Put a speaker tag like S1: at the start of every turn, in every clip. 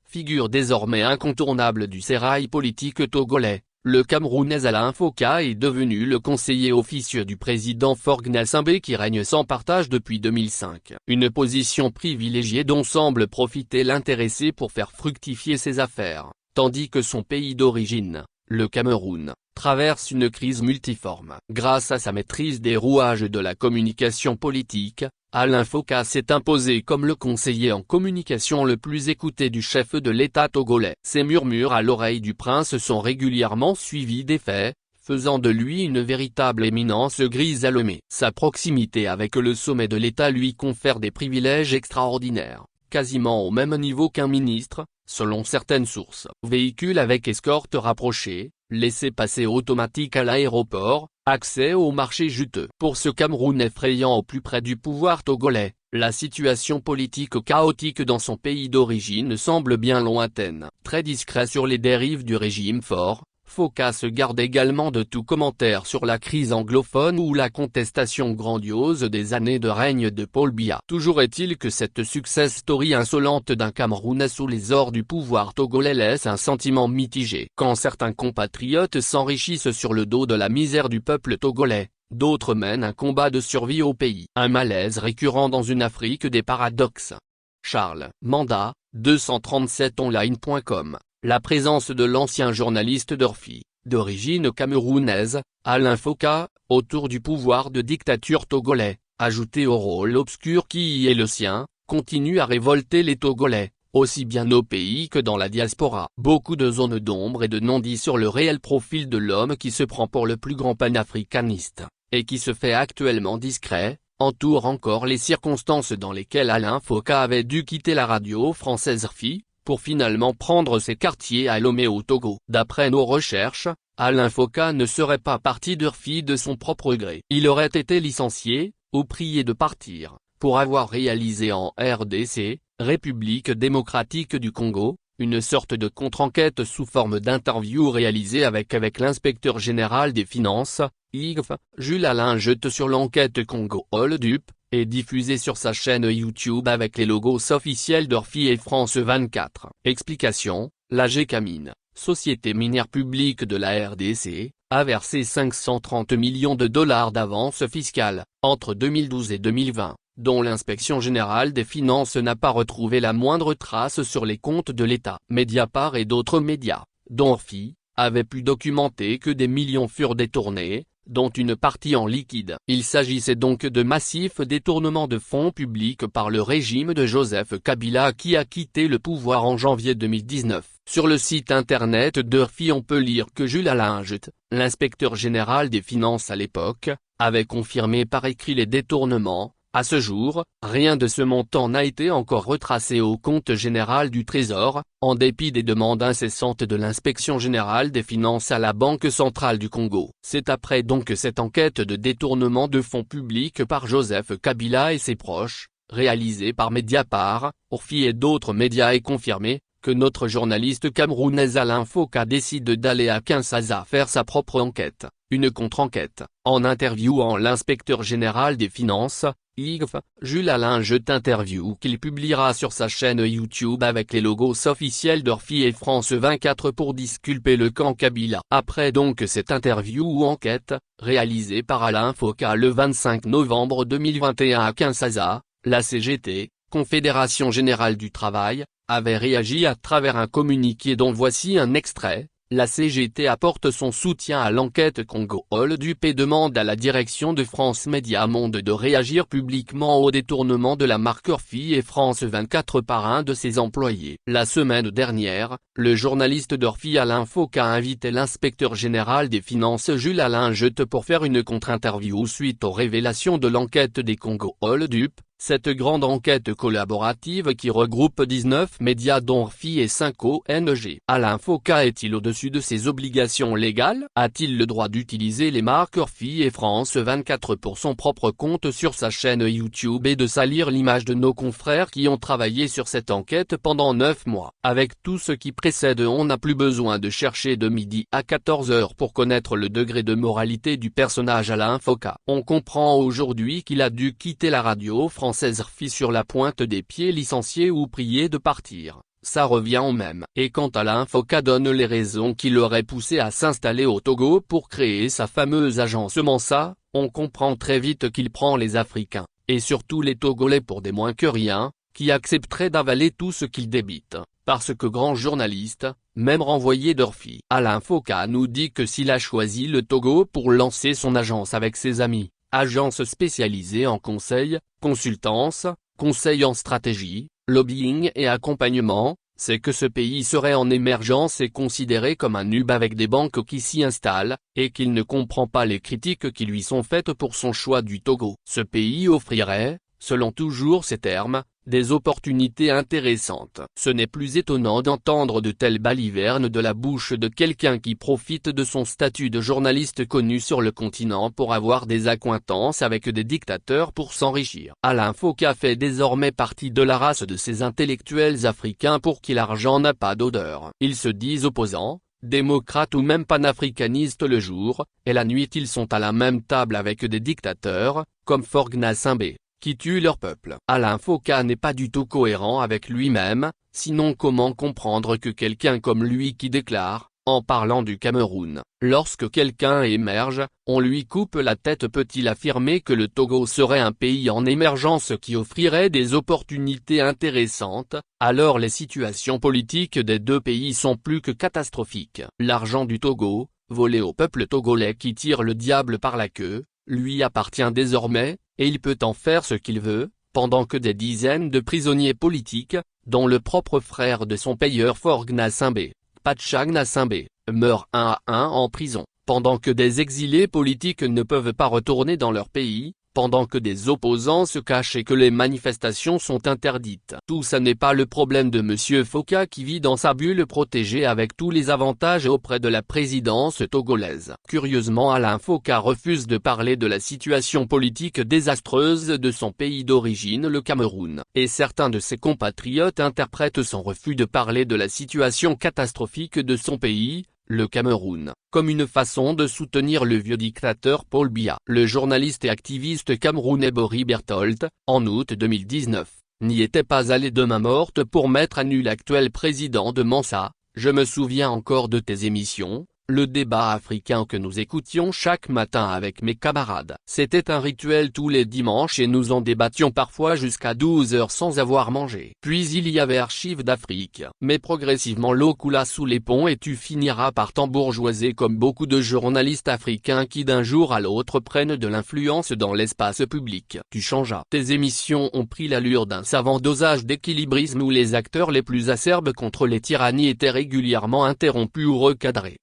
S1: figure désormais incontournable du sérail politique togolais. Le Camerounais Alain Foka est devenu le conseiller officieux du président Faure Gnassingbé qui règne sans partage depuis 2005. Une position privilégiée dont semble profiter l'intéressé pour faire fructifier ses affaires, tandis que son pays d'origine, le Cameroun, traverse une crise multiforme. Grâce à sa maîtrise des rouages de la communication politique, Alain Foka s'est imposé comme le conseiller en communication le plus écouté du chef de l'État togolais. Ses murmures à l'oreille du prince sont régulièrement suivis des faits, faisant de lui une véritable éminence grise à l'OME. Sa proximité avec le sommet de l'État lui confère des privilèges extraordinaires, quasiment au même niveau qu'un ministre, selon certaines sources. Véhicule avec escorte rapprochée, laissez-passer automatique à l'aéroport, accès au marché juteux. Pour ce Cameroun effrayant au plus près du pouvoir togolais, la situation politique chaotique dans son pays d'origine semble bien lointaine. Très discret sur les dérives du régime Faure, Foka se garde également de tout commentaire sur la crise anglophone ou la contestation grandiose des années de règne de Paul Biya. Toujours est-il que cette success story insolente d'un Camerounais sous les ors du pouvoir togolais laisse un sentiment mitigé. Quand certains compatriotes s'enrichissent sur le dos de la misère du peuple togolais, d'autres mènent un combat de survie au pays. Un malaise récurrent dans une Afrique des paradoxes. Charles, Mandat, 237online.com. La présence de l'ancien journaliste d'Orphi, d'origine camerounaise, Alain Foka, autour du pouvoir de dictature togolais, ajouté au rôle obscur qui y est le sien, continue à révolter les Togolais, aussi bien au pays que dans la diaspora. Beaucoup de zones d'ombre et de non-dits sur le réel profil de l'homme qui se prend pour le plus grand panafricaniste, et qui se fait actuellement discret, entourent encore les circonstances dans lesquelles Alain Foka avait dû quitter la radio française RFI, pour finalement prendre ses quartiers à Lomé au Togo. D'après nos recherches, Alain Foka ne serait pas parti d'RFI de son propre gré. Il aurait été licencié, ou prié de partir, pour avoir réalisé en RDC, République démocratique du Congo, une sorte de contre-enquête sous forme d'interview réalisée avec l'inspecteur général des finances, IGF, Jules Alain Jette sur l'enquête Congo Hold-up, et diffusé sur sa chaîne YouTube avec les logos officiels d'Orphi et France 24. Explication, la Gécamine, société minière publique de la RDC, a versé 530 millions de dollars d'avance fiscale, entre 2012 et 2020, dont l'inspection générale des finances n'a pas retrouvé la moindre trace sur les comptes de l'État. Mediapart et d'autres médias, dont Orphi, avaient pu documenter que des millions furent détournés, dont une partie en liquide. Il s'agissait donc de massifs détournements de fonds publics par le régime de Joseph Kabila qui a quitté le pouvoir en janvier 2019. Sur le site internet d'Orphi on peut lire que Jules Alain Jette, l'inspecteur général des finances à l'époque, avait confirmé par écrit les détournements. À ce jour, rien de ce montant n'a été encore retracé au compte général du Trésor, en dépit des demandes incessantes de l'inspection générale des finances à la Banque centrale du Congo. C'est après donc cette enquête de détournement de fonds publics par Joseph Kabila et ses proches, réalisée par Mediapart, Orphi et d'autres médias et confirmée, que notre journaliste camerounais Alain Foka décide d'aller à Kinshasa faire sa propre enquête, une contre-enquête. En interviewant l'inspecteur général des finances, IGF, Jules Alain Jette interview qu'il publiera sur sa chaîne YouTube avec les logos officiels d'Orphi et France 24 pour disculper le camp Kabila. Après donc cette interview ou enquête, réalisée par Alain Foka le 25 novembre 2021 à Kinshasa, la CGT, Confédération Générale du Travail, avait réagi à travers un communiqué dont voici un extrait. La CGT apporte son soutien à l'enquête Congo Hold-up et demande à la direction de France Média Monde de réagir publiquement au détournement de la marque Orphi et France 24 par un de ses employés. La semaine dernière, le journaliste d'Orphi Alain Foka a invité l'inspecteur général des finances Jules Alain Jette pour faire une contre-interview suite aux révélations de l'enquête des Congo Hold-up. Cette grande enquête collaborative qui regroupe 19 médias dont Orphi et 5 ONG. Alain Foka est-il au-dessus de ses obligations légales? A-t-il le droit d'utiliser les marques Orphi et France 24 pour son propre compte sur sa chaîne YouTube et de salir l'image de nos confrères qui ont travaillé sur cette enquête pendant 9 mois? Avec tout ce qui précède, on n'a plus besoin de chercher de midi à 14h pour connaître le degré de moralité du personnage Alain Foka. On comprend aujourd'hui qu'il a dû quitter la radio française RFI sur la pointe des pieds, licencié ou prié de partir. ça revient au même. Et quand Alain Foka donne les raisons qui l'auraient poussé à s'installer au Togo pour créer sa fameuse agence Mansa, on comprend très vite qu'il prend les Africains, et surtout les Togolais pour des moins que rien, qui accepteraient d'avaler tout ce qu'il débite, parce que grand journaliste, même renvoyé d'Orphie. Alain Foka nous dit que s'il a choisi le Togo pour lancer son agence avec ses amis, agence spécialisée en conseil, consultance, conseil en stratégie, lobbying et accompagnement, c'est que ce pays serait en émergence et considéré comme un hub avec des banques qui s'y installent, et qu'il ne comprend pas les critiques qui lui sont faites pour son choix du Togo. Ce pays offrirait, selon toujours ces termes, des opportunités intéressantes. Ce n'est plus étonnant d'entendre de telles balivernes de la bouche de quelqu'un qui profite de son statut de journaliste connu sur le continent pour avoir des accointances avec des dictateurs pour s'enrichir. Alain Foka fait désormais partie de la race de ces intellectuels africains pour qui l'argent n'a pas d'odeur. Ils se disent opposants, démocrates ou même panafricanistes le jour, et la nuit ils sont à la même table avec des dictateurs, comme Faure Gnassingbé, qui tuent leur peuple. Alain Foka n'est pas du tout cohérent avec lui-même, sinon comment comprendre que quelqu'un comme lui qui déclare, en parlant du Cameroun, lorsque quelqu'un émerge, on lui coupe la tête, peut-il affirmer que le Togo serait un pays en émergence qui offrirait des opportunités intéressantes, alors les situations politiques des deux pays sont plus que catastrophiques. L'argent du Togo, volé au peuple togolais qui tire le diable par la queue, lui appartient désormais, et il peut en faire ce qu'il veut, pendant que des dizaines de prisonniers politiques, dont le propre frère de son payeur Faure Gnassingbé, Pacha Gnassingbé, meurent un à un en prison, pendant que des exilés politiques ne peuvent pas retourner dans leur pays, pendant que des opposants se cachent et que les manifestations sont interdites. Tout ça n'est pas le problème de Monsieur Foka qui vit dans sa bulle protégée avec tous les avantages auprès de la présidence togolaise. Curieusement, Alain Foka refuse de parler de la situation politique désastreuse de son pays d'origine, le Cameroun, et certains de ses compatriotes interprètent son refus de parler de la situation catastrophique de son pays, le Cameroun, comme une façon de soutenir le vieux dictateur Paul Biya. Le journaliste et activiste camerounais Bory Bertholdt, en août 2019, n'y était pas allé de main morte pour mettre à nu l'actuel président de Mansa. Je me souviens encore de tes émissions, le débat africain que nous écoutions chaque matin avec mes camarades. C'était un rituel tous les dimanches et nous en débattions parfois jusqu'à 12 heures sans avoir mangé. Puis il y avait Archives d'Afrique. Mais progressivement l'eau coula sous les ponts et tu finiras par t'embourgeoiser comme beaucoup de journalistes africains qui d'un jour à l'autre prennent de l'influence dans l'espace public. Tu changeas. Tes émissions ont pris l'allure d'un savant dosage d'équilibrisme où les acteurs les plus acerbes contre les tyrannies étaient régulièrement interrompus ou recadrés.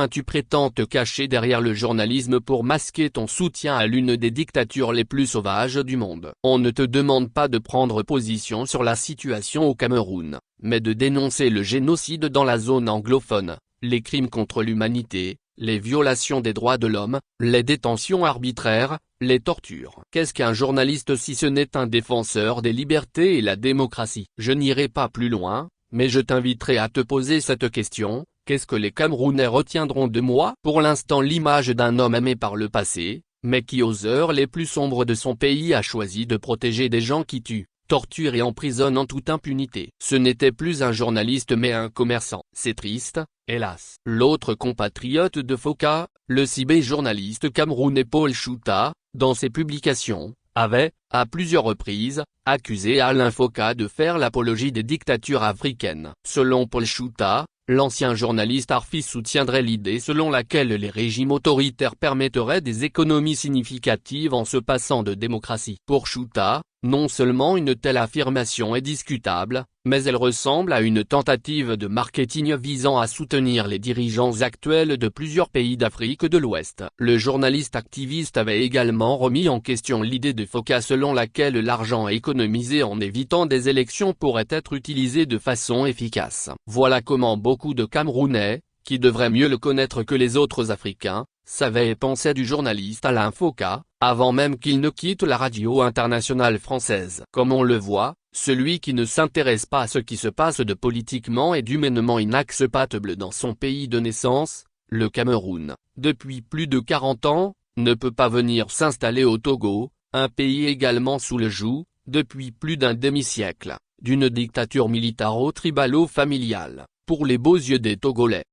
S1: Tu prétends te cacher derrière le journalisme pour masquer ton soutien à l'une des dictatures les plus sauvages du monde. On ne te demande pas de prendre position sur la situation au Cameroun, mais de dénoncer le génocide dans la zone anglophone, les crimes contre l'humanité, les violations des droits de l'homme, les détentions arbitraires, les tortures. Qu'est-ce qu'un journaliste si ce n'est un défenseur des libertés et la démocratie? Je n'irai pas plus loin, mais je t'inviterai à te poser cette question. Qu'est-ce que les Camerounais retiendront de moi? Pour l'instant l'image d'un homme aimé par le passé, mais qui aux heures les plus sombres de son pays a choisi de protéger des gens qui tuent, torturent et emprisonnent en toute impunité. Ce n'était plus un journaliste mais un commerçant. C'est triste, hélas. L'autre compatriote de Foka, le cyber-journaliste camerounais Paul Chouta, dans ses publications, avait, à plusieurs reprises, accusé Alain Foka de faire l'apologie des dictatures africaines. Selon Paul Chouta, l'ancien journaliste Arfi soutiendrait l'idée selon laquelle les régimes autoritaires permettraient des économies significatives en se passant de démocratie. Pour Chouta, non seulement une telle affirmation est discutable, mais elle ressemble à une tentative de marketing visant à soutenir les dirigeants actuels de plusieurs pays d'Afrique de l'Ouest. Le journaliste activiste avait également remis en question l'idée de Foka selon laquelle l'argent économisé en évitant des élections pourrait être utilisé de façon efficace. Voilà comment beaucoup de Camerounais, qui devraient mieux le connaître que les autres Africains, savaient et pensaient du journaliste Alain Foka, avant même qu'il ne quitte la radio internationale française. Comme on le voit, celui qui ne s'intéresse pas à ce qui se passe de politiquement et d'humainement inacceptable dans son pays de naissance, le Cameroun, depuis plus de 40 ans, ne peut pas venir s'installer au Togo, un pays également sous le joug, depuis plus d'un demi-siècle. d'une dictature militaro-tribalo-familiale, pour les beaux yeux des Togolais.